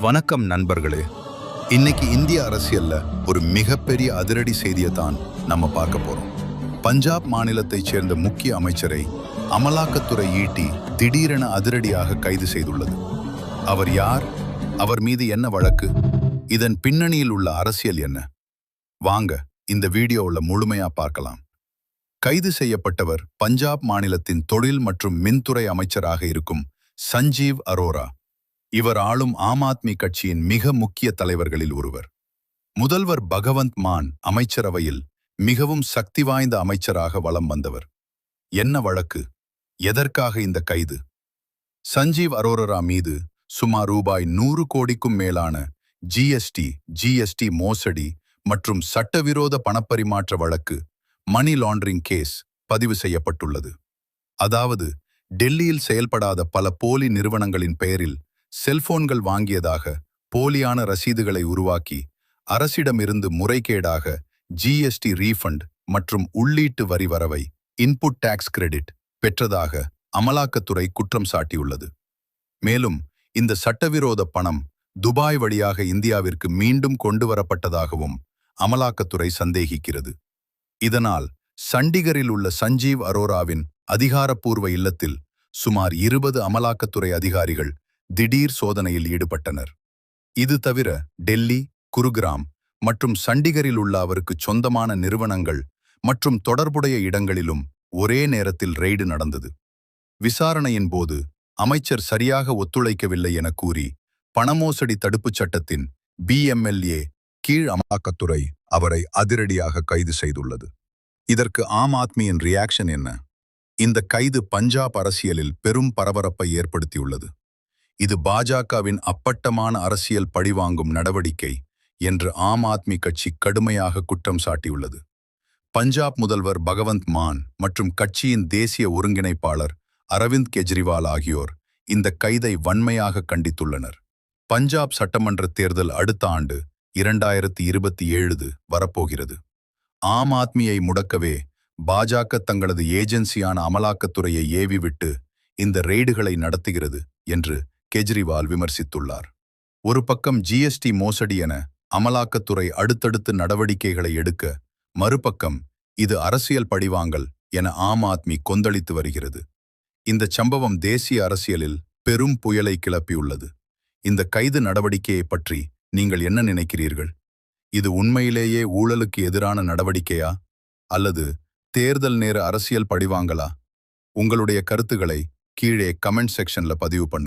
வணக்கம் நண்பர்களே. இன்னைக்கு இந்திய அரசியல்ல ஒரு மிகப்பெரிய அதிரடி செய்தியை தான் நம்ம பார்க்க போறோம். பஞ்சாப் மாநிலத்தைச் சேர்ந்த முக்கிய அமைச்சரை அமலாக்கத்துறை ஈட்டி திடீரென அதிரடியாக கைது செய்துள்ளது. அவர் யார்? அவர் மீது என்ன வழக்கு? இதன் பின்னணியில் உள்ள அரசியல் என்ன? வாங்க இந்த வீடியோவில் முழுமையா பார்க்கலாம். கைது செய்யப்பட்டவர் பஞ்சாப் மாநிலத்தின் தொழில் மற்றும் மின்துறை அமைச்சராக இருக்கும் சஞ்சீவ் அரோரா. இவர் ஆளும் ஆம் ஆத்மி கட்சியின் மிக முக்கிய தலைவர்களில் ஒருவர். முதல்வர் பகவந்த் மான் அமைச்சரவையில் மிகவும் சக்தி வாய்ந்த அமைச்சராக வலம் வந்தவர். என்ன வழக்கு? எதற்காக இந்த கைது? சஞ்சீவ் அரோரா மீது சுமார் ரூபாய் 100 கோடிக்கும் மேலான ஜிஎஸ்டி மோசடி மற்றும் சட்டவிரோத பணப்பரிமாற்ற வழக்கு, மணி லாண்டரிங் கேஸ் பதிவு செய்யப்பட்டுள்ளது. அதாவது டெல்லியில் செயல்படாத பல போலி நிறுவனங்களின் பெயரில் செல்போன்கள் வாங்கியதாக போலியான ரசீதுகளை உருவாக்கி அரசிடமிருந்து முறைகேடாக ஜிஎஸ்டி ரீஃபண்ட் மற்றும் உள்ளீட்டு வரி வரவை இன்புட் டாக்ஸ் கிரெடிட் பெற்றதாக அமலாக்கத்துறை குற்றம் சாட்டியுள்ளது. மேலும் இந்த சட்டவிரோத பணம் துபாய் வழியாக இந்தியாவிற்கு மீண்டும் கொண்டு வரப்பட்டதாகவும் அமலாக்கத்துறை சந்தேகிக்கிறது. இதனால் சண்டிகரில் உள்ள சஞ்சீவ் அரோராவின் அதிகாரப்பூர்வ இல்லத்தில் சுமார் 20 அமலாக்கத்துறை அதிகாரிகள் திடீர் சோதனையில் ஈடுபட்டனர். இது தவிர டெல்லி, குருகிராம் மற்றும் சண்டிகரில் உள்ள அவருக்கு சொந்தமான நிறுவனங்கள் மற்றும் தொடர்புடைய இடங்களிலும் ஒரே நேரத்தில் ரெய்டு நடந்தது. விசாரணையின் போது அமைச்சர் சரியாக ஒத்துழைக்கவில்லை என கூறி பணமோசடி தடுப்புச் சட்டத்தின் BMLA கீழ் அமலாக்கத்துறை அவரை அதிரடியாக கைது செய்துள்ளது. இதற்கு ஆம் ஆத்மியின் ரியாக்ஷன் என்ன? இந்த கைது பஞ்சாப் அரசியலில் பெரும் பரபரப்பை ஏற்படுத்தியுள்ளது. இது பாஜகவின் அப்பட்டமான அரசியல் பழிவாங்கும் நடவடிக்கை என்று ஆம் ஆத்மி கட்சி கடுமையாக குற்றம் சாட்டியுள்ளது. பஞ்சாப் முதல்வர் பகவந்த் மான் மற்றும் கட்சியின் தேசிய ஒருங்கிணைப்பாளர் அரவிந்த் கெஜ்ரிவால் ஆகியோர் இந்த கைதை வன்மையாக கண்டித்துள்ளனர். பஞ்சாப் சட்டமன்ற தேர்தல் அடுத்த ஆண்டு 2027 வரப்போகிறது. ஆம் ஆத்மியை முடக்கவே பாஜக தங்களது ஏஜென்சியான அமலாக்கத்துறையை ஏவிவிட்டு இந்த ரெய்டுகளை நடத்துகிறது என்று கெஜ்ரிவால் விமர்சித்துள்ளார். ஒரு பக்கம் ஜிஎஸ்டி மோசடி என அமலாக்கத்துறை அடுத்தடுத்து நடவடிக்கைகளை எடுக்க, மறுபக்கம் இது அரசியல் பழிவாங்கல் என ஆம் ஆத்மி கொந்தளித்து வருகிறது. இந்த சம்பவம் தேசிய அரசியலில் பெரும் புயலை கிளப்பியுள்ளது. இந்த கைது நடவடிக்கையை பற்றி நீங்கள் என்ன நினைக்கிறீர்கள்? இது உண்மையிலேயே ஊழலுக்கு எதிரான நடவடிக்கையா அல்லது தேர்தல் நேர அரசியல் பழிவாங்கலா? உங்களுடைய கருத்துக்களை கீழே கமெண்ட் செக்ஷன்ல பதிவு பண்ணுங்க.